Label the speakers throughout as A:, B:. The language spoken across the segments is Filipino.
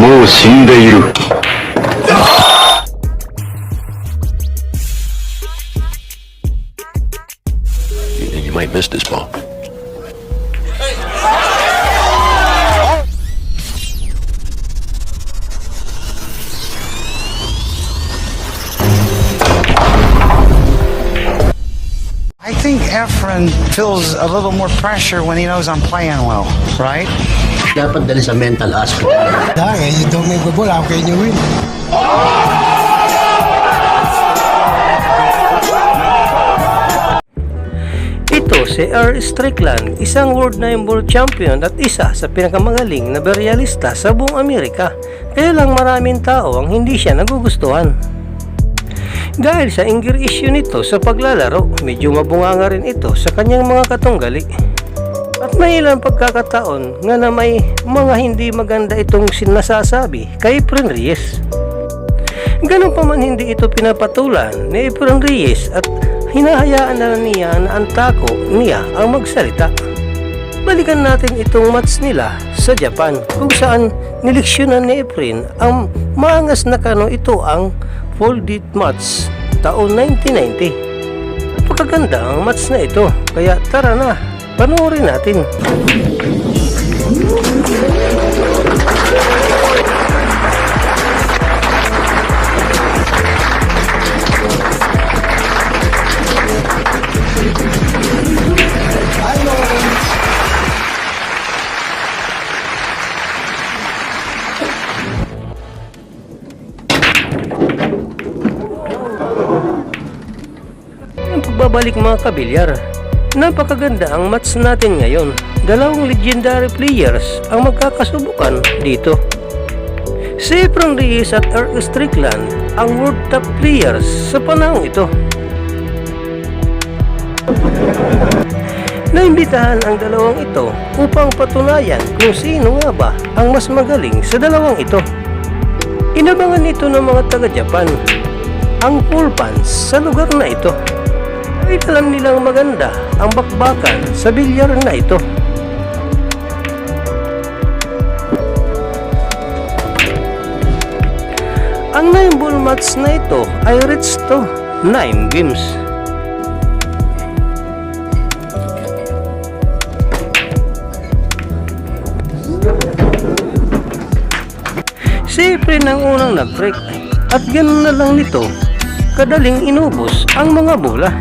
A: もう死んでいる。You think you might miss this ball?
B: I think Efren feels a little more pressure when he knows I'm playing well, right?
C: Dapat dali sa mental aspect.
D: Dahil you don't make the ball, how can you win?
E: Ito si R. Strickland, isang World 9 Ball Champion at isa sa pinakamagaling na beryalista sa buong Amerika. Kaya lang maraming tao ang hindi siya nagugustuhan. Dahil sa injury issue nito sa paglalaro, medyo mabunganga rin ito sa kanyang mga katunggali. At may ilang pagkakataon nga na may mga hindi maganda itong sinasasabi kay Efren Reyes. Ganun pa man hindi ito pinapatulan ni Efren Reyes at hinahayaan na niya na ang tako niya ang magsalita. Balikan natin itong match nila sa Japan kung saan nileksyonan ni Efren ang maangas na kano ito ang folded match taon 1990. Napakaganda ang match na ito, kaya tara na, panoorin natin. Pagbabalik mga kabilyar, napakaganda ang match natin ngayon. Dalawang legendary players ang magkakasubukan dito. Si Efren Reyes at R. Strickland ang world top players sa panahon ito. Naimbitahan ang dalawang ito upang patunayan kung sino nga ba ang mas magaling sa dalawang ito. Inabangan ito ng mga taga-Japan ang full fans sa lugar na ito. Ay alam nilang maganda ang bakbakan sa bilyar na ito. Ang 9 ball match na ito ay reached to 9 games. Si Efren ang unang nag-break at ganoon na lang nito kadaling inubos ang mga bola.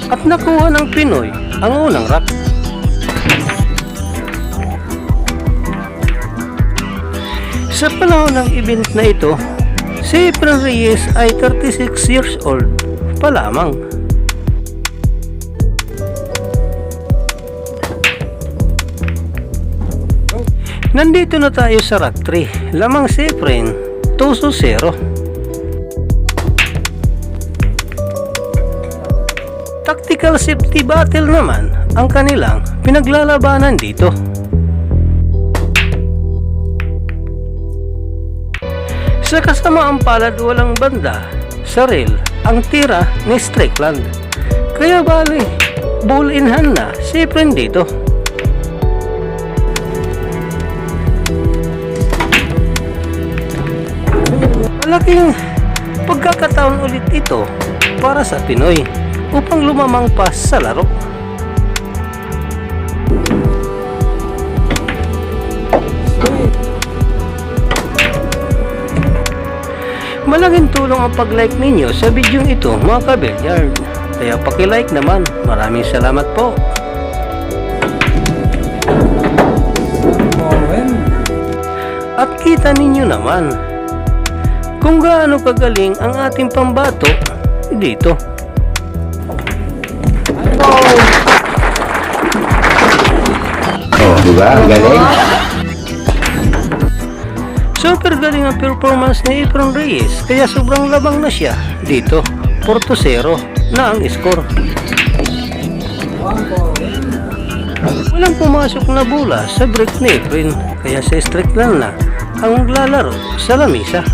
E: At nakuha ng Pinoy ang unang rack. Sa panahon ng event na ito, si Efren Reyes ay 36 years old pa lamang. Nandito na tayo sa rack 3, lamang si Efren 2-0. Tactical safety battle naman ang kanilang pinaglalabanan dito. Sa kasamaang palad walang banda, sa rail ang tira ni Strickland. Kaya bali, ball in hand na si Efren dito. Malaking pagkakataon ulit ito para sa Pinoy upang lumamang pa sa laro. Malaking tulong ang pag-like ninyo sa video ito mga kabilyard. Kaya paki-like naman. Maraming salamat po. At kita ninyo naman kung gaano kagaling ang ating pambato dito.
C: Oh, diba? Galing.
E: Super galing ang performance ni Efren Reyes, kaya sobrang labang na siya dito. 4-0 na ang score. Walang pumasok na bola sa break ni Efren, kaya si Strickland na ang maglalaro sa lamisa.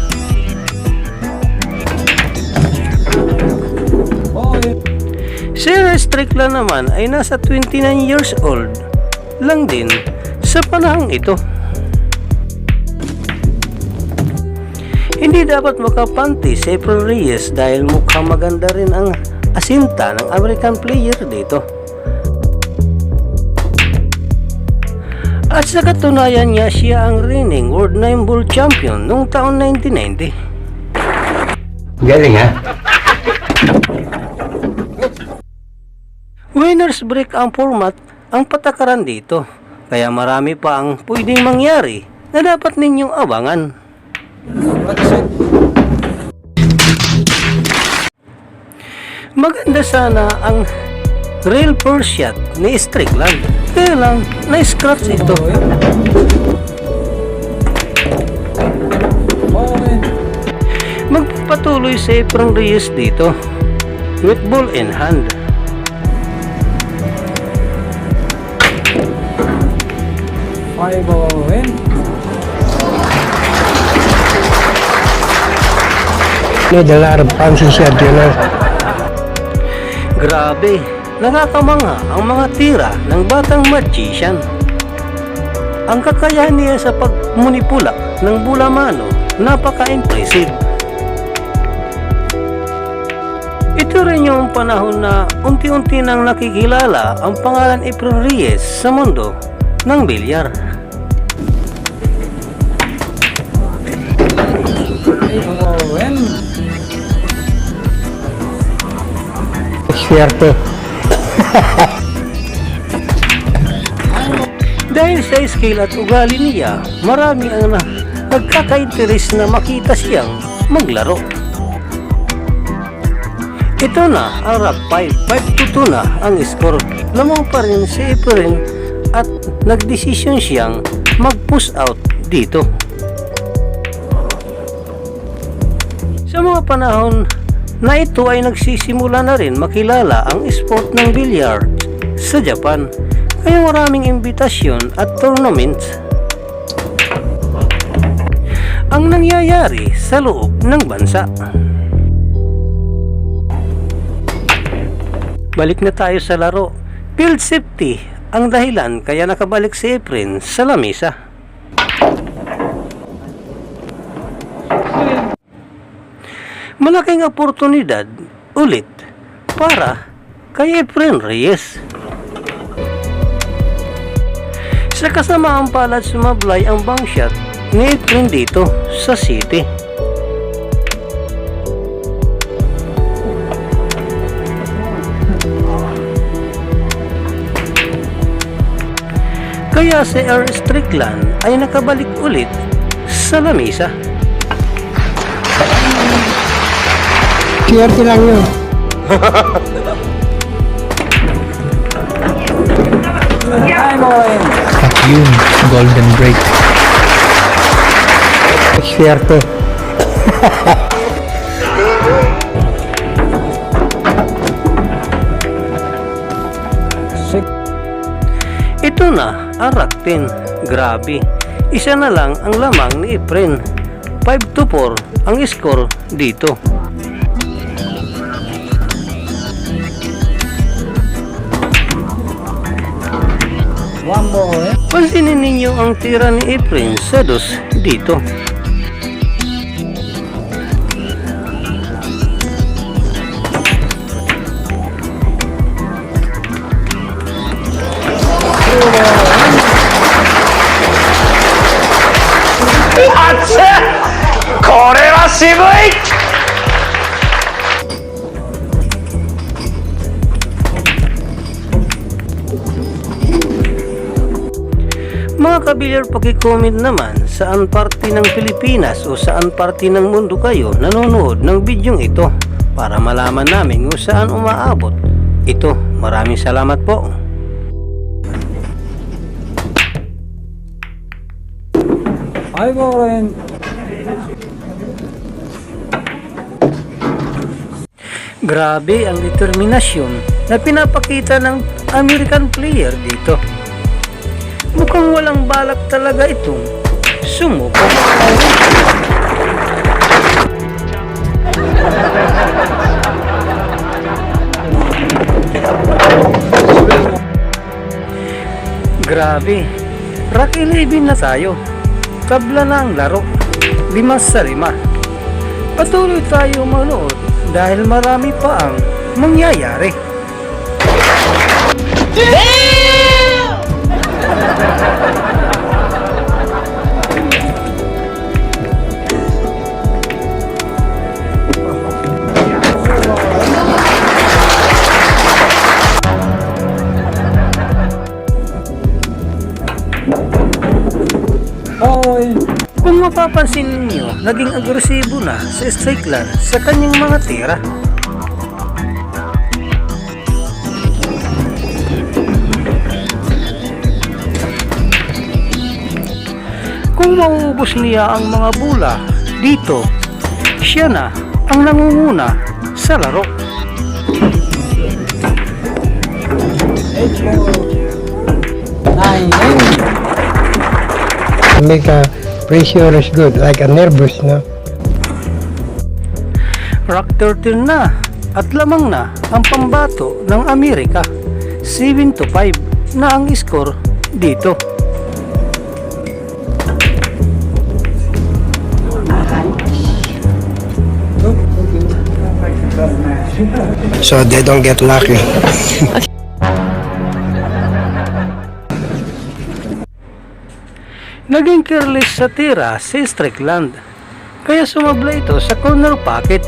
E: Si R. Strickland naman ay nasa 29 years old lang din sa panahong ito. Hindi dapat makapanti si Efren Reyes dahil mukhang maganda rin ang asinta ng American player dito. At sa katunayan niya, siya ang reigning World 9 Ball Champion noong taon 1990.
C: Galing ha?
E: Winners break ang format ang patakaran dito, kaya marami pa ang pwedeng mangyari na dapat ninyong abangan. Maganda sana ang real first shot ni Strickland, kaya lang na-scratch ito. Magpapatuloy si Efren Reyes dito with ball in hand.
D: Need a lot of punches at
E: Grabe, nakakamangha ang mga tira ng batang magician. Ang kakayahan niya sa pagmunipula ng bulamano, napaka-impressive. Ito rin yung panahon na unti-unti nang nakikilala ang pangalan Efren Reyes sa mundo ng bilyar.
D: swerte.
E: Dahil sa skill at ugali niya, marami ang nagkaka-interes na makita siyang maglaro. Ito na ang rap 5-2 na ang score. Lamang pa rin si Efren at nagdesisyon siyang mag-push out dito. Sa mga panahon na ito ay nagsisimula na rin makilala ang sport ng billiard sa Japan, kaya maraming imbitasyon at tournaments ang nangyayari sa loob ng bansa. Balik na tayo sa laro. Field safety ang dahilan kaya nakabalik si Efren sa lamesa. Malaking oportunidad ulit para kay Efren Reyes. Sa kasamaang palad sumablay ang bank shot ni Efren dito sa City. Kaya si R. Strickland ay nakabalik ulit sa lamesa.
D: Swerte lang yun.
F: At yun, golden break.
D: Swerte.
E: Ito na ang Rakten. Grabe, isa na lang ang lamang ni Efren. 5-4 ang score dito. Pansinin ninyo ang tira ni Efren sa dos dito. Mga kabilyar, paki-comment naman saan parte ng Pilipinas o saan parte ng mundo kayo nanonood ng bidyong ito para malaman namin kung saan umaabot ito. Maraming salamat po. Grabe ang determinasyon na pinapakita ng American player dito. Mukhang walang balak talaga itong sumubok. Grabe, Rock 11 na tayo. Tabla na ang laro, 5-5. Patuloy tayo manood dahil marami pa ang mangyayari. Kung mapapansin ninyo, naging agresibo na si Strickland sa kanyang mga tira. Kung mauubos niya ang mga bola dito, siya na ang nangunguna sa laro.
D: Make a pressure is good, like a nervous, no?
E: Rock 13 na at lamang na ang pambato ng Amerika. 7-5 na ang score dito.
D: So they don't get lucky.
E: Naging careless sa tira si Strickland, kaya sumabla ito sa corner pocket.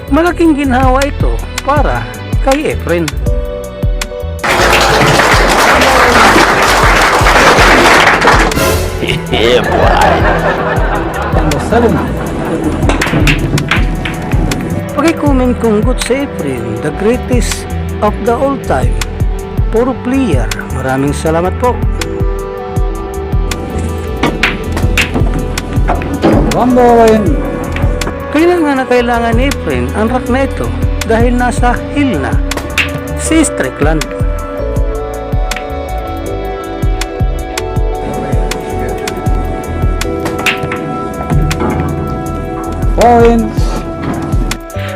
E: Malaking ginhawa ito para kay Efren.
A: Yeah, boy.
E: Paki-comment kung good sa Efren, the greatest of the all time. Puro player. Maraming salamat po. Kailangan na kailangan ni Efren ang rock na ito dahil nasa hill na si Strickland.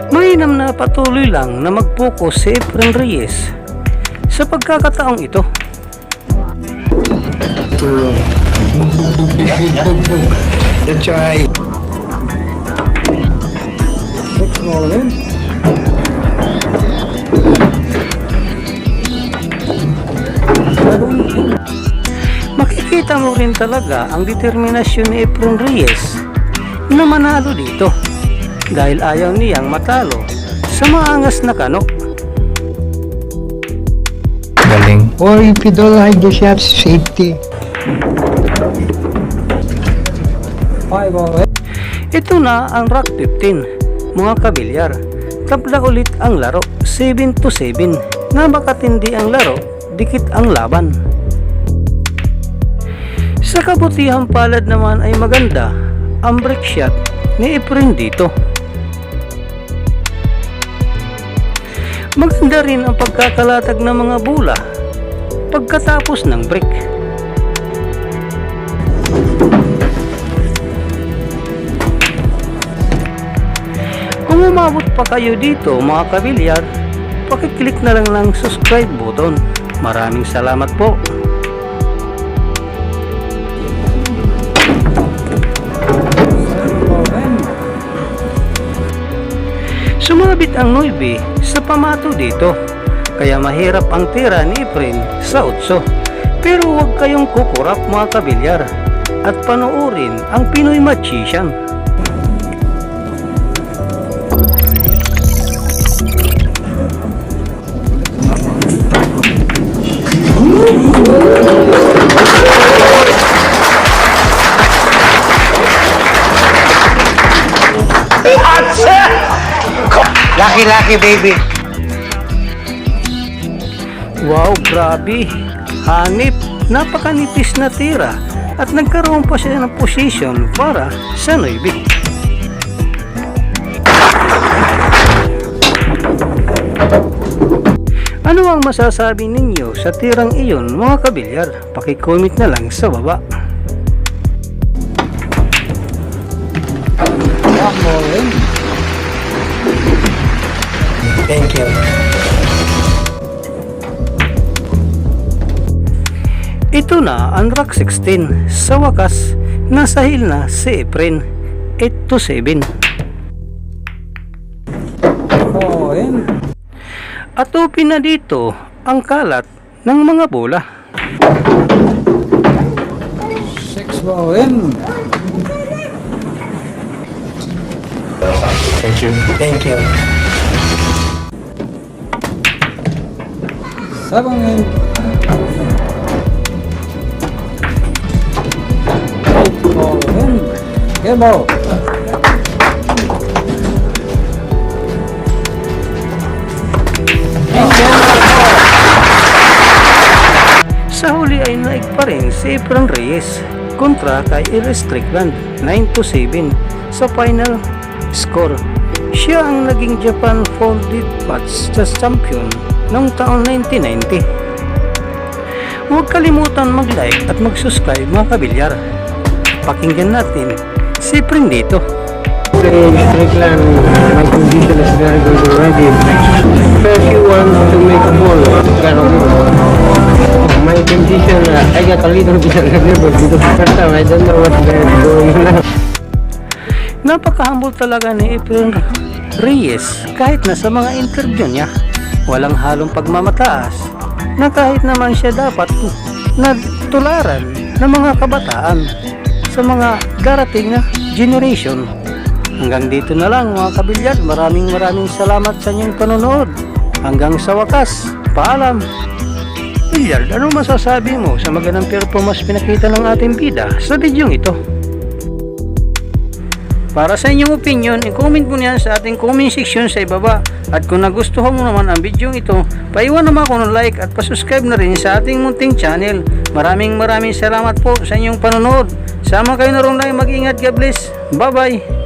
E: Mainam na patuloy lang na mag-focus si Efren Reyes sa pagkakataong ito.
D: That's right.
E: Makikita mo rin talaga ang determinasyon ni Efren Reyes na manalo dito dahil ayaw niyang matalo sa maangas na kanok.
F: Galing.
D: Or if you don't like the shots, safety.
E: Ito na ang Rock 15, mga kabilyar. Tabla ulit ang laro, 7-7. Napakatindi ang laro, dikit ang laban. Sa kabutihang palad naman ay maganda ang break shot ni Efren dito. Maganda rin ang pagkakalatag ng mga bola pagkatapos ng break. Kung umabot pa kayo dito mga kabilyar, pakiclick na lang ng subscribe button. Maraming salamat po. Sumabit ang 9 sa pamato dito, kaya mahirap ang tira ni Efren sa 8. Pero huwag kayong kukurap mga kabilyar at panoorin ang Pinoy Magician.
B: Lucky baby.
E: Wow, grabe. Hanip, napakanipis na tira at nagkaroon pa siya ng position para sa 9. Ano ang masasabi ninyo sa tirang iyon mga kabilyar? Paki-comment na lang sa baba.
D: Thank you.
E: Ito na ang rock 16. Sa wakas, nasa hill na si Efren. 8-7. At open na dito ang kalat ng mga bola.
G: 6 ball in.
A: Thank you.
E: Thank you.
G: 7 in. 8 ball in. Game ball.
E: Sa huli ay naig pa rin si Efren Reyes kontra kay Ira Strickland 9-7 sa final score. Siya ang naging Japan Folded Match champion noong taong 1990. Huwag kalimutan mag-like at mag-subscribe mga kabilyar. Pakinggan natin si Efren dito.
D: Strickland, my condition is very good already. First you want to make a ball, my condition, I got a little bit nervous because first time I don't know what they're doing now.
E: Napaka-humble talaga ni Efren Reyes kahit na sa mga interview niya. Walang halong pagmamataas na kahit naman siya dapat na tularan ng mga kabataan sa mga darating na generation. Hanggang dito na lang mga kabilyar. Maraming salamat sa inyong panonood. Hanggang sa wakas, paalam. Bilyard, ano masasabi mo sa magandang performance pinakita ng ating bida sa bidyong ito? Para sa inyong opinion, i-comment mo niyan sa ating comment section sa ibaba. At kung nagustuhan mo naman ang bidyong ito, paiwan naman ako ng like at pasubscribe na rin sa ating munting channel. Maraming salamat po sa inyong panonood. Sama kayo na rin lang, mag-ingat, God bless. Bye bye.